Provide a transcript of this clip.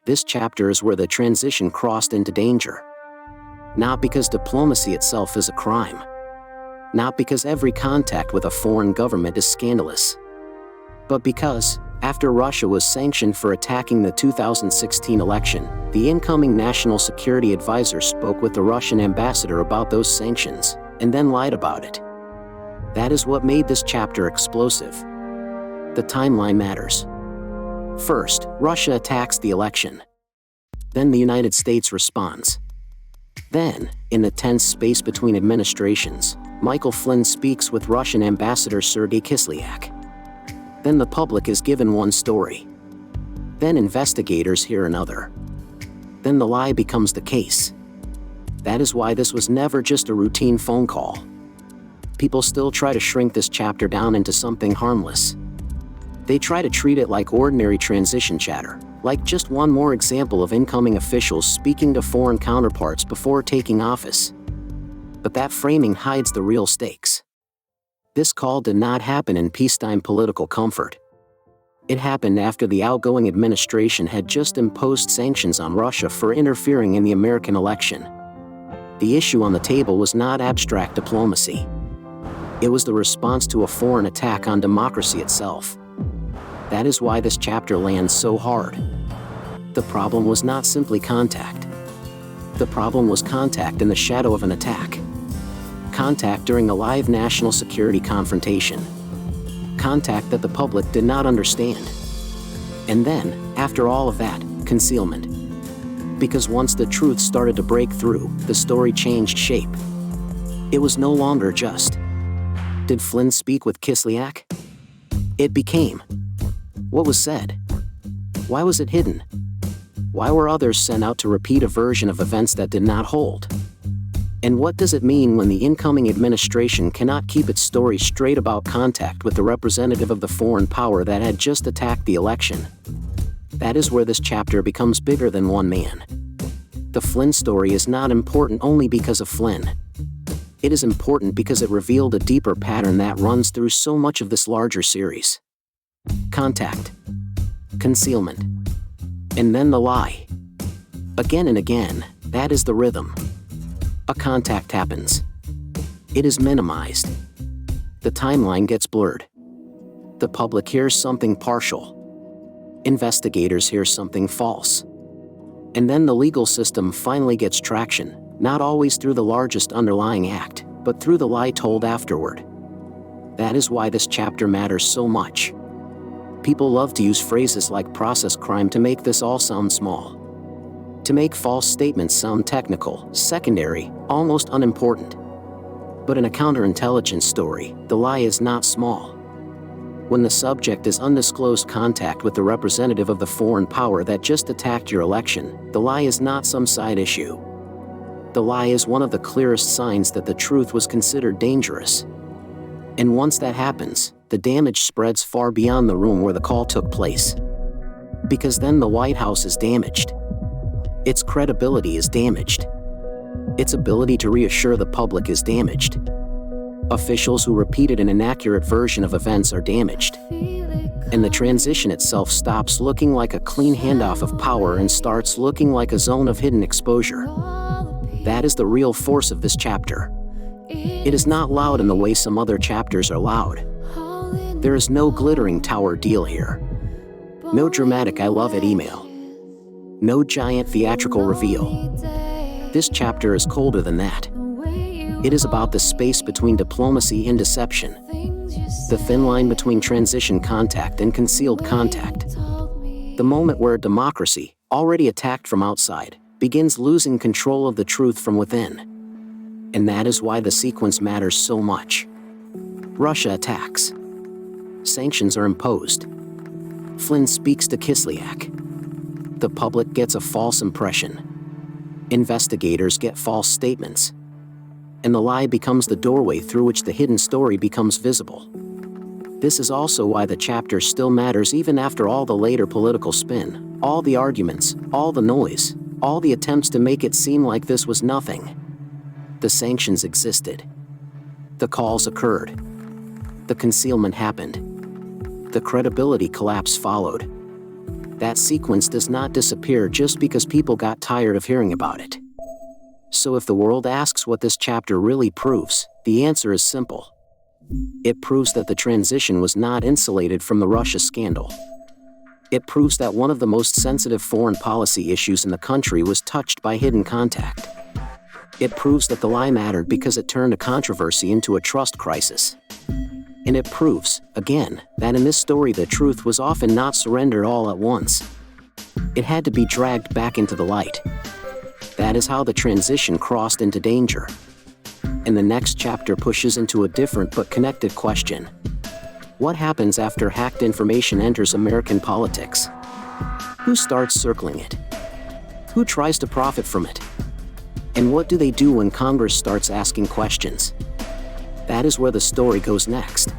This chapter is where the transition crossed into danger. Not because diplomacy itself is a crime. Not because every contact with a foreign government is scandalous. But because, after Russia was sanctioned for attacking the 2016 election, the incoming national security advisor spoke with the Russian ambassador about those sanctions, and then lied about it. That is what made this chapter explosive. The timeline matters. First, Russia attacks the election. Then the United States responds. Then, in the tense space between administrations, Michael Flynn speaks with Russian Ambassador Sergey Kislyak. Then the public is given one story. Then investigators hear another. Then the lie becomes the case. That is why this was never just a routine phone call. People still try to shrink this chapter down into something harmless. They try to treat it like ordinary transition chatter, like just one more example of incoming officials speaking to foreign counterparts before taking office. But that framing hides the real stakes. This call did not happen in peacetime political comfort. It happened after the outgoing administration had just imposed sanctions on Russia for interfering in the American election. The issue on the table was not abstract diplomacy. It was the response to a foreign attack on democracy itself. That is why this chapter lands so hard. The problem was not simply contact. The problem was contact in the shadow of an attack. Contact during a live national security confrontation. Contact that the public did not understand. And then, after all of that, concealment. Because once the truth started to break through, the story changed shape. It was no longer just, did Flynn speak with Kislyak? It became, what was said? Why was it hidden? Why were others sent out to repeat a version of events that did not hold? And what does it mean when the incoming administration cannot keep its story straight about contact with the representative of the foreign power that had just attacked the election? That is where this chapter becomes bigger than one man. The Flynn story is not important only because of Flynn. It is important because it revealed a deeper pattern that runs through so much of this larger series. Contact. Concealment. And then the lie. Again and again, that is the rhythm. A contact happens. It is minimized. The timeline gets blurred. The public hears something partial. Investigators hear something false. And then the legal system finally gets traction, not always through the largest underlying act, but through the lie told afterward. That is why this chapter matters so much. People love to use phrases like process crime to make this all sound small. To make false statements sound technical, secondary, almost unimportant. But in a counterintelligence story, the lie is not small. When the subject is undisclosed contact with the representative of the foreign power that just attacked your election, the lie is not some side issue. The lie is one of the clearest signs that the truth was considered dangerous. And once that happens, the damage spreads far beyond the room where the call took place. Because then the White House is damaged. Its credibility is damaged. Its ability to reassure the public is damaged. Officials who repeated an inaccurate version of events are damaged. And the transition itself stops looking like a clean handoff of power and starts looking like a zone of hidden exposure. That is the real force of this chapter. It is not loud in the way some other chapters are loud. There is no glittering tower deal here. No dramatic I love it email. No giant theatrical reveal. This chapter is colder than that. It is about the space between diplomacy and deception. The thin line between transition contact and concealed contact. The moment where a democracy, already attacked from outside, begins losing control of the truth from within. And that is why the sequence matters so much. Russia attacks. Sanctions are imposed. Flynn speaks to Kislyak. The public gets a false impression. Investigators get false statements. And the lie becomes the doorway through which the hidden story becomes visible. This is also why the chapter still matters even after all the later political spin, all the arguments, all the noise, all the attempts to make it seem like this was nothing. The sanctions existed. The calls occurred. The concealment happened. The credibility collapse followed. That sequence does not disappear just because people got tired of hearing about it. So if the world asks what this chapter really proves, the answer is simple. It proves that the transition was not insulated from the Russia scandal. It proves that one of the most sensitive foreign policy issues in the country was touched by hidden contact. It proves that the lie mattered because it turned a controversy into a trust crisis. And it proves, again, that in this story the truth was often not surrendered all at once. It had to be dragged back into the light. That is how the transition crossed into danger. And the next chapter pushes into a different but connected question. What happens after hacked information enters American politics? Who starts circling it? Who tries to profit from it? And what do they do when Congress starts asking questions? That is where the story goes next.